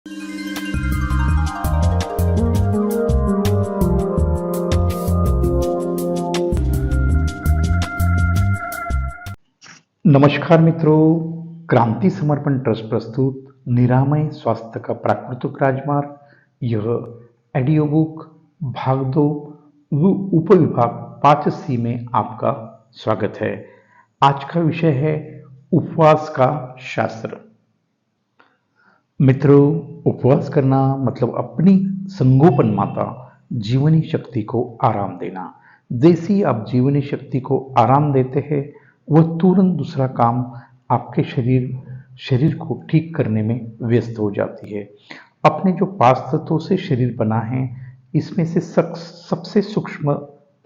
नमस्कार मित्रों, क्रांति समर्पण ट्रस्ट प्रस्तुत निरामय स्वास्थ्य का प्राकृतिक राजमार्ग, यह ऑडियो बुक भाग 2 उपविभाग 5C में आपका स्वागत है। आज का विषय है उपवास का शास्त्र। मित्रों, उपवास करना मतलब अपनी संगोपन माता जीवनी शक्ति को आराम देना। जैसे ही आप जीवनी शक्ति को आराम देते हैं, वह तुरंत दूसरा काम आपके शरीर को ठीक करने में व्यस्त हो जाती है। अपने जो 5 तत्वों से शरीर बना है, इसमें से सबसे सूक्ष्म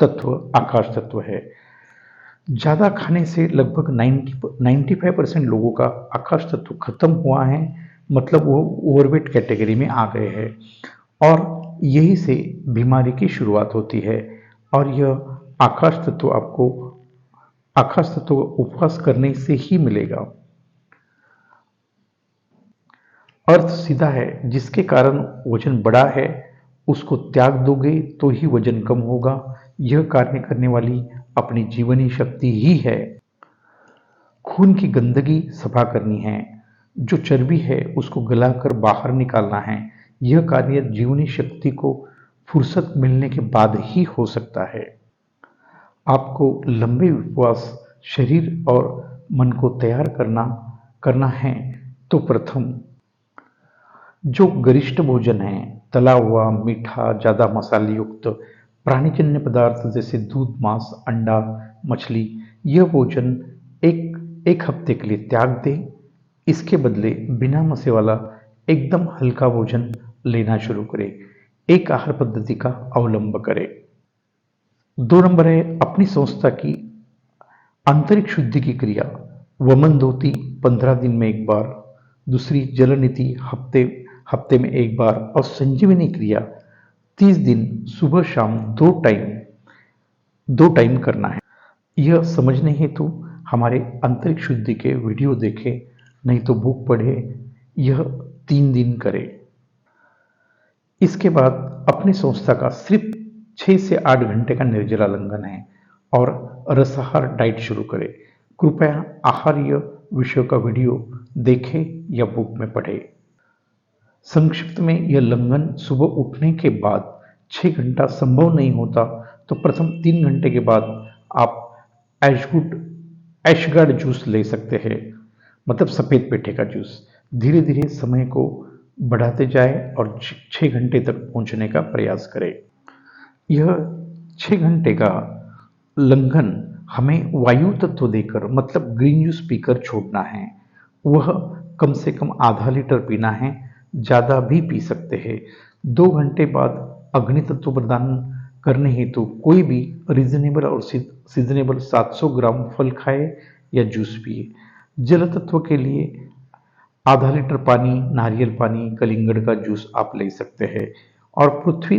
तत्व आकाश तत्व है। ज़्यादा खाने से लगभग 95% लोगों का आकाश तत्व खत्म हुआ है, मतलब वो ओवरवेट कैटेगरी में आ गए हैं और यही से बीमारी की शुरुआत होती है। और यह आकाश तत्व उपवास करने से ही मिलेगा। अर्थ सीधा है, जिसके कारण वजन बढ़ा है उसको त्याग दोगे तो ही वजन कम होगा। यह कार्य करने वाली अपनी जीवनी शक्ति ही है। खून की गंदगी सफा करनी है, जो चर्बी है उसको गलाकर बाहर निकालना है। यह कार्य जीवनी शक्ति को फुर्सत मिलने के बाद ही हो सकता है। आपको लंबे उपवास शरीर और मन को तैयार करना है तो प्रथम जो गरिष्ठ भोजन है, तला हुआ, मीठा, ज़्यादा मसाले युक्त प्राणीजन्य पदार्थ जैसे दूध, मांस, अंडा, मछली, यह भोजन एक हफ्ते के लिए त्याग दें। इसके बदले बिना मसाले वाला एकदम हल्का भोजन लेना शुरू करें। एक आहार पद्धति का अवलंब करें। 2 नंबर है अपनी संस्था की आंतरिक शुद्धि की क्रिया। वमन धोती 15 दिन में एक बार, दूसरी जल नीति हफ्ते में एक बार और संजीवनी क्रिया 30 दिन सुबह शाम 2 टाइम करना है। यह समझने हेतु हमारे आंतरिक शुद्धि के वीडियो देखें, नहीं तो बुक पढ़े। यह 3 दिन करें। इसके बाद अपनी संस्था का सिर्फ 6 से 8 घंटे का निर्जला लंघन है और रसाहार डाइट शुरू करें। कृपया आहार्य विषयों का वीडियो देखें या बुक में पढ़ें। संक्षिप्त में यह लंघन सुबह उठने के बाद 6 घंटा संभव नहीं होता तो प्रथम 3 घंटे के बाद आप ऐशगार्ड जूस ले सकते हैं, मतलब सफ़ेद पेठे का जूस। धीरे धीरे समय को बढ़ाते जाए और 6 घंटे तक पहुंचने का प्रयास करें। यह 6 घंटे का लंघन हमें वायु तत्व देकर, मतलब ग्रीन जूस पीकर छोड़ना है। वह कम से कम आधा लीटर पीना है, ज़्यादा भी पी सकते हैं। 2 घंटे बाद अग्नि तत्व प्रदान करने हेतु कोई भी रीजनेबल और सीजनेबल 700 ग्राम फल खाए या जूस पिए। जल तत्व के लिए आधा लीटर पानी, नारियल पानी, कलिंगड़ का जूस आप ले सकते हैं। और पृथ्वी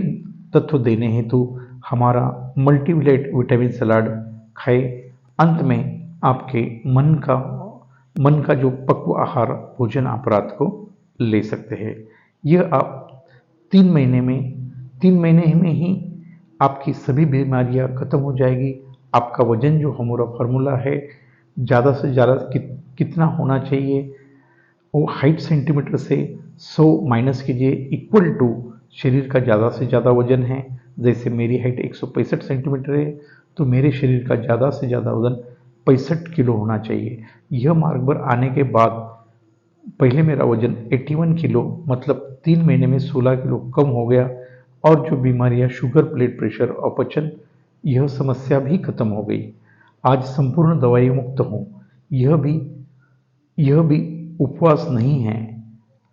तत्व देने हेतु हमारा मल्टीविटामिन सलाड खाए। अंत में आपके मन का जो पक्व आहार भोजन आप रात को ले सकते हैं। यह आप 3 महीने में ही आपकी सभी बीमारियां खत्म हो जाएगी। आपका वजन जो हमारा फार्मूला है, ज़्यादा से ज़्यादा कितना होना चाहिए, वो हाइट सेंटीमीटर से 100 माइनस कीजिए, इक्वल टू शरीर का ज़्यादा से ज़्यादा वजन है। जैसे मेरी हाइट 165 सेंटीमीटर है, तो मेरे शरीर का ज़्यादा से ज़्यादा वजन 65 किलो होना चाहिए। यह मार्ग पर आने के बाद पहले मेरा वजन 81 किलो, मतलब 3 महीने में 16 किलो कम हो गया। और जो बीमारियां शुगर, ब्लड प्रेशर, अपचन, यह समस्या भी खत्म हो गई। आज संपूर्ण दवाई मुक्त हूँ। यह भी उपवास नहीं है,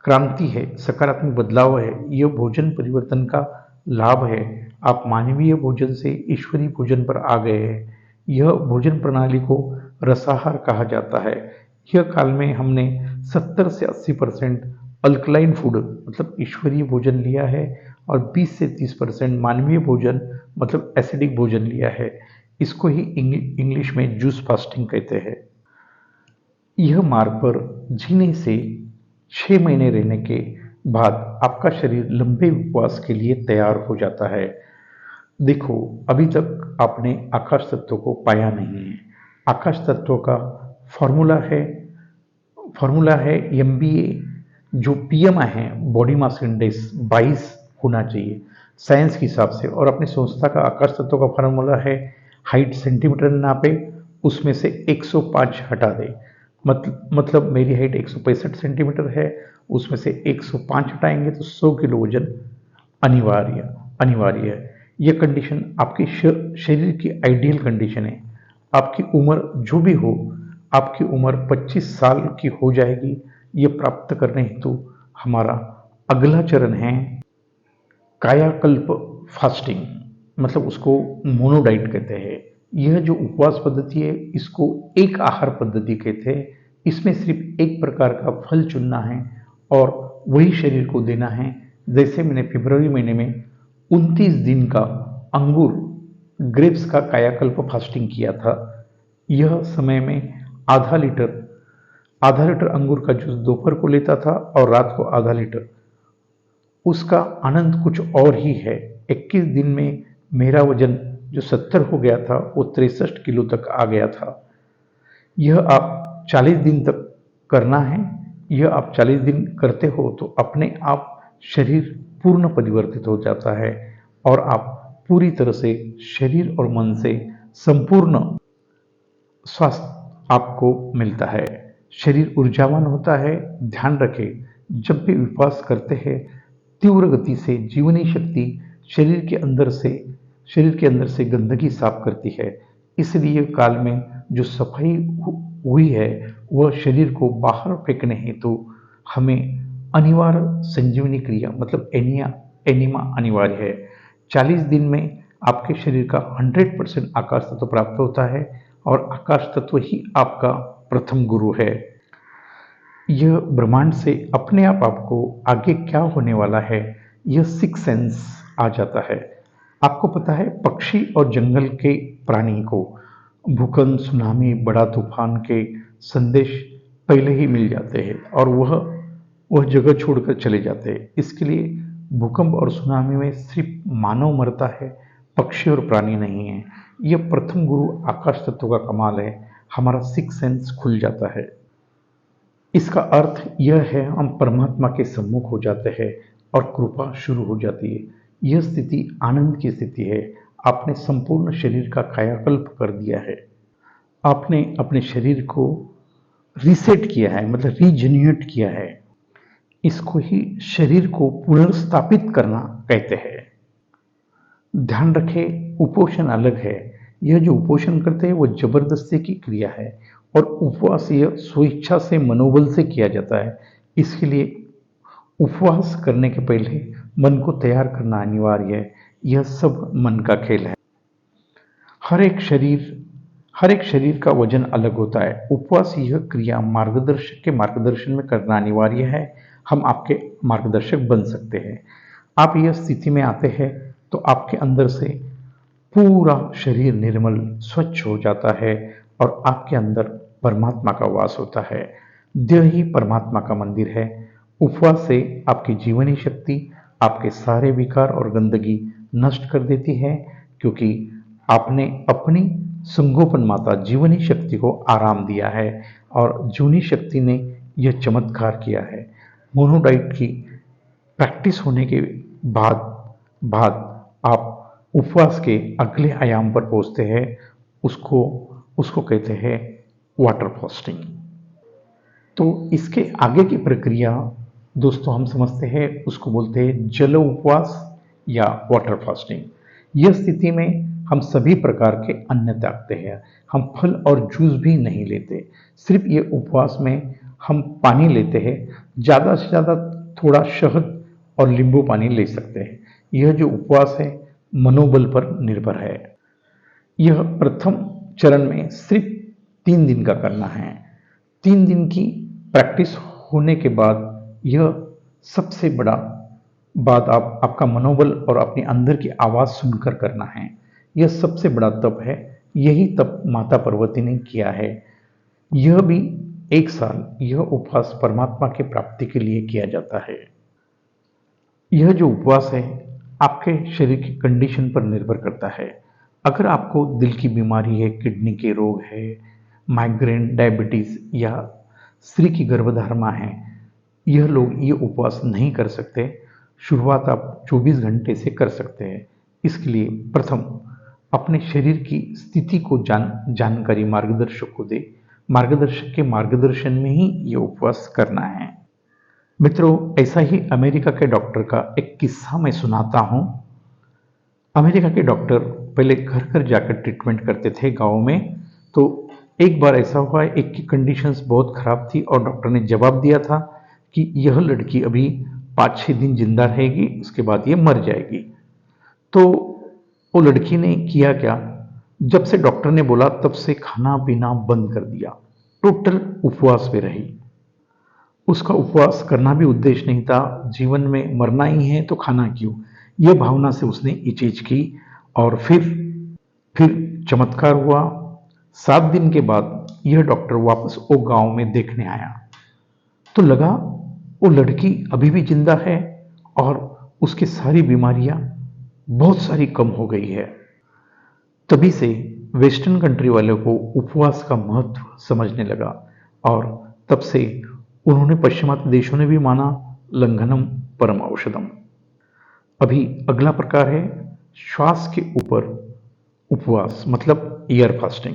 क्रांति है, सकारात्मक बदलाव है। यह भोजन परिवर्तन का लाभ है। आप मानवीय भोजन से ईश्वरीय भोजन पर आ गए हैं। यह भोजन प्रणाली को रसाहार कहा जाता है। यह काल में हमने 70 से 80% अल्कलाइन फूड, मतलब ईश्वरीय भोजन लिया है और 20 से 30% मानवीय भोजन, मतलब एसिडिक भोजन लिया है। इसको ही इंग्लिश में जूस फास्टिंग कहते हैं। यह मार्ग पर जीने से 6 महीने रहने के बाद आपका शरीर लंबे उपवास के लिए तैयार हो जाता है। देखो, अभी तक आपने आकाश तत्व को पाया नहीं है। आकाश तत्व का फॉर्मूला है फॉर्मूला है MBA, जो PMI है, बॉडी मास इंडेक्स 22 होना चाहिए साइंस के हिसाब से। और अपनी संस्था का आकाश तत्व का फॉर्मूला है, हाइट सेंटीमीटर में नापे, उसमें से 105 हटा दे। मतलब मेरी हाइट 165 सेंटीमीटर है, उसमें से 105 हटाएंगे तो 100 किलो वजन अनिवार्य अनिवार्य है। यह कंडीशन आपके शरीर की आइडियल कंडीशन है। आपकी उम्र जो भी हो, आपकी उम्र 25 साल की हो जाएगी। ये प्राप्त करने हेतु हमारा अगला चरण है कायाकल्प फास्टिंग, मतलब उसको मोनोडाइट कहते हैं। यह जो उपवास पद्धति है, इसको एक आहार पद्धति कहते हैं। इसमें सिर्फ एक प्रकार का फल चुनना है और वही शरीर को देना है। जैसे मैंने फरवरी महीने में 29 दिन का अंगूर ग्रेप्स का कायाकल्प फास्टिंग किया था। यह समय में आधा लीटर अंगूर का जूस दोपहर को लेता था और रात को आधा लीटर। उसका आनंद कुछ और ही है। 21 दिन में मेरा वजन जो 70 हो गया था, वो 63 किलो तक आ गया था। यह आप 40 दिन तक करना है। यह आप 40 दिन करते हो तो अपने आप शरीर पूर्ण परिवर्तित हो जाता है और आप पूरी तरह से शरीर और मन से संपूर्ण स्वास्थ्य आपको मिलता है। शरीर ऊर्जावान होता है। ध्यान रखें, जब भी उपवास करते हैं, तीव्र गति से जीवनी शक्ति शरीर के अंदर से गंदगी साफ करती है। इसलिए काल में जो सफाई हुई है, वह शरीर को बाहर फेंकने हेतु हमें अनिवार्य संजीवनी क्रिया मतलब एनिमा अनिवार्य है। 40 दिन में आपके शरीर का 100% आकाश तत्व प्राप्त होता है और आकाश तत्व ही आपका प्रथम गुरु है। यह ब्रह्मांड से अपने आप आपको आगे क्या होने वाला है, यह सिक्स सेंस आ जाता है। आपको पता है, पक्षी और जंगल के प्राणी को भूकंप, सुनामी, बड़ा तूफान के संदेश पहले ही मिल जाते हैं और वह जगह छोड़कर चले जाते हैं। इसके लिए भूकंप और सुनामी में सिर्फ मानव मरता है, पक्षी और प्राणी नहीं है। यह प्रथम गुरु आकाश तत्व का कमाल है। हमारा सिक्स सेंस खुल जाता है। इसका अर्थ यह है, हम परमात्मा के सम्मुख हो जाते हैं और कृपा शुरू हो जाती है। यह स्थिति आनंद की स्थिति है। आपने संपूर्ण शरीर का कायाकल्प कर दिया है। आपने अपने शरीर को रीसेट किया है, मतलब रीजेन्युएट किया है। इसको ही शरीर को पुनर्स्थापित करना कहते हैं। ध्यान रखें, उपोषण अलग है। यह जो उपोषण करते हैं वो जबरदस्ती की क्रिया है और उपवास यह स्वेच्छा से, मनोबल से किया जाता है। इसके लिए उपवास करने के पहले मन को तैयार करना अनिवार्य है। यह सब मन का खेल है। हर एक शरीर का वजन अलग होता है। उपवास यह क्रिया मार्गदर्शक के मार्गदर्शन में करना अनिवार्य है। हम आपके मार्गदर्शक बन सकते हैं। आप यह स्थिति में आते हैं तो आपके अंदर से पूरा शरीर निर्मल स्वच्छ हो जाता है और आपके अंदर परमात्मा का वास होता है। देह ही परमात्मा का मंदिर है। उपवास से आपकी जीवनी शक्ति आपके सारे विकार और गंदगी नष्ट कर देती है, क्योंकि आपने अपनी संगोपन माता जीवनी शक्ति को आराम दिया है और जीवनी शक्ति ने यह चमत्कार किया है। मोनोडाइट की प्रैक्टिस होने के बाद आप उपवास के अगले आयाम पर पहुंचते हैं। उसको कहते हैं वाटर फास्टिंग। तो इसके आगे की प्रक्रिया दोस्तों हम समझते हैं, उसको बोलते हैं जल उपवास या वाटर फास्टिंग। यह स्थिति में हम सभी प्रकार के अन्न त्यागते हैं। हम फल और जूस भी नहीं लेते। सिर्फ ये उपवास में हम पानी लेते हैं। ज़्यादा से ज़्यादा थोड़ा शहद और नींबू पानी ले सकते हैं। यह जो उपवास है मनोबल पर निर्भर है। यह प्रथम चरण में सिर्फ 3 दिन का करना है। 3 दिन की प्रैक्टिस होने के बाद यह सबसे बड़ा बात आपका मनोबल और अपने अंदर की आवाज़ सुनकर करना है। यह सबसे बड़ा तप है। यही तप माता पार्वती ने किया है। यह भी 1 साल यह उपवास परमात्मा की प्राप्ति के लिए किया जाता है। यह जो उपवास है आपके शरीर की कंडीशन पर निर्भर करता है। अगर आपको दिल की बीमारी है, किडनी के रोग है, माइग्रेन, डायबिटीज या स्त्री की गर्भधारणा है, यह लोग ये उपवास नहीं कर सकते। शुरुआत आप 24 घंटे से कर सकते हैं। इसके लिए प्रथम अपने शरीर की स्थिति को जानकारी मार्गदर्शक को दे। मार्गदर्शक के मार्गदर्शन में ही ये उपवास करना है। मित्रों, ऐसा ही अमेरिका के डॉक्टर का एक किस्सा मैं सुनाता हूँ। अमेरिका के डॉक्टर पहले घर घर जाकर ट्रीटमेंट करते थे गाँव में। तो एक बार ऐसा हुआ, एक की कंडीशंस बहुत खराब थी और डॉक्टर ने जवाब दिया था कि यह लड़की अभी 5-6 दिन जिंदा रहेगी, उसके बाद ये मर जाएगी। तो वो लड़की ने किया क्या, जब से डॉक्टर ने बोला तब से खाना पीना बंद कर दिया, टोटल उपवास पे रही। उसका उपवास करना भी उद्देश्य नहीं था, जीवन में मरना ही है तो खाना क्यों, यह भावना से उसने ये चीज की। और फिर चमत्कार हुआ। 7 दिन के बाद यह डॉक्टर वापस वो गांव में देखने आया तो लगा वो लड़की अभी भी जिंदा है और उसकी सारी बीमारियां बहुत सारी कम हो गई है। तभी से वेस्टर्न कंट्री वालों को उपवास का महत्व समझने लगा और तब से उन्होंने, पश्चिमात्य देशों ने भी माना, लंघनम परम औषधम। अभी अगला प्रकार है श्वास के ऊपर उपवास, मतलब एयर फास्टिंग।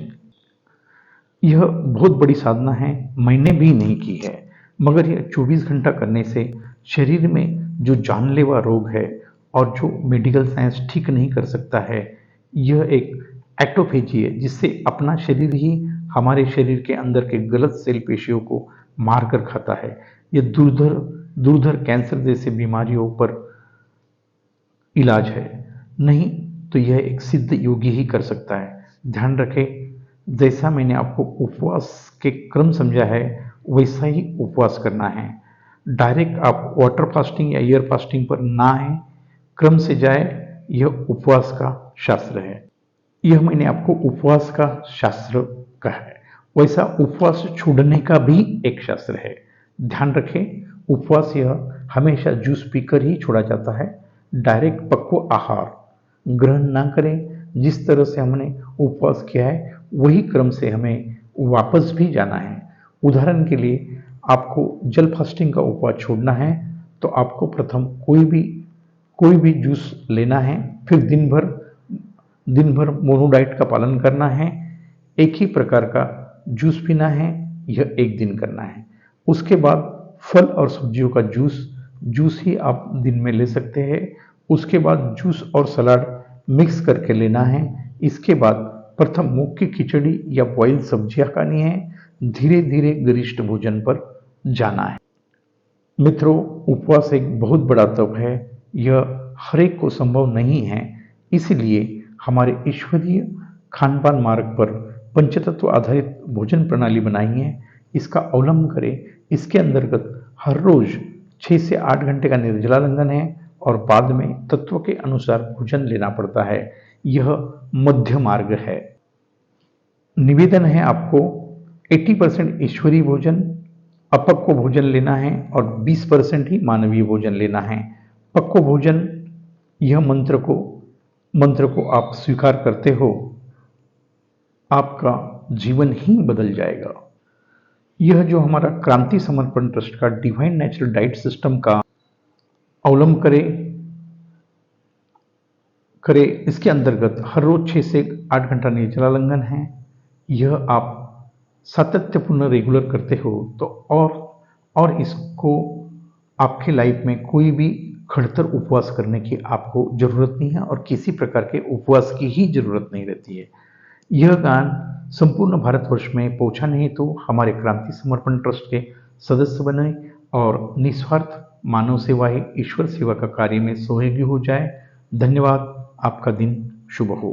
यह बहुत बड़ी साधना है, मैंने भी नहीं की है, मगर यह 24 घंटा करने से शरीर में जो जानलेवा रोग है और जो मेडिकल साइंस ठीक नहीं कर सकता है, यह एक एक्टोफेजी है, जिससे अपना शरीर ही हमारे शरीर के अंदर के गलत सेल पेशियों को मार कर खाता है। यह दुर्धर कैंसर जैसे बीमारियों पर इलाज है, नहीं तो यह एक सिद्ध योगी ही कर सकता है। ध्यान रखें, जैसा मैंने आपको उपवास के क्रम समझा है वैसा ही उपवास करना है। डायरेक्ट आप वाटर फास्टिंग या एयर फास्टिंग पर ना आए, क्रम से जाए। यह उपवास का शास्त्र है। यह मैंने आपको उपवास का शास्त्र कहा है। वैसा उपवास छोड़ने का भी एक शास्त्र है। ध्यान रखें, उपवास यह हमेशा जूस पीकर ही छोड़ा जाता है। डायरेक्ट पक्व आहार ग्रहण ना करें। जिस तरह से हमने उपवास किया है वही क्रम से हमें वापस भी जाना है। उदाहरण के लिए, आपको जल फास्टिंग का उपवास छोड़ना है तो आपको प्रथम कोई भी जूस लेना है, फिर दिन भर मोनो डाइट का पालन करना है, एक ही प्रकार का जूस पीना है, यह एक दिन करना है। उसके बाद फल और सब्जियों का जूस ही आप दिन में ले सकते हैं। उसके बाद जूस और सलाद मिक्स करके लेना है। इसके बाद प्रथम मूंग की खिचड़ी या बॉइल्ड सब्जियां खानी है, धीरे धीरे गरिष्ठ भोजन पर जाना है। मित्रों, उपवास एक बहुत बड़ा तप है, यह हर एक को संभव नहीं है। इसलिए हमारे ईश्वरीय खान-पान मार्ग पर पंचतत्व आधारित भोजन प्रणाली बनाई है, इसका अवलंबन करें। इसके अंतर्गत हर रोज 6 से 8 घंटे का निर्जला लंघन है और बाद में तत्व के अनुसार भोजन लेना पड़ता है। यह मध्य मार्ग है। निवेदन है आपको 80% ईश्वरीय भोजन, अपक्व भोजन लेना है और 20% ही मानवीय भोजन लेना है। पक्व भोजन, यह मंत्र को आप स्वीकार करते हो, आपका जीवन ही बदल जाएगा। यह जो हमारा क्रांति समर्पण ट्रस्ट का डिवाइन नेचुरल डाइट सिस्टम का अवलंब करे, इसके अंतर्गत हर रोज 6 से 8 घंटा निर्जला लंघन है। यह आप सातत्यपूर्ण रेगुलर करते हो तो और इसको आपके लाइफ में कोई भी खड़तर उपवास करने की आपको जरूरत नहीं है और किसी प्रकार के उपवास की ही जरूरत नहीं रहती है। यह गान संपूर्ण भारतवर्ष में पहुंचाने हेतु हमारे क्रांति समर्पण ट्रस्ट के सदस्य बने और निस्वार्थ मानव सेवा ही ईश्वर सेवा का कार्य में सहयोगी हो जाए। धन्यवाद। आपका दिन शुभ हो।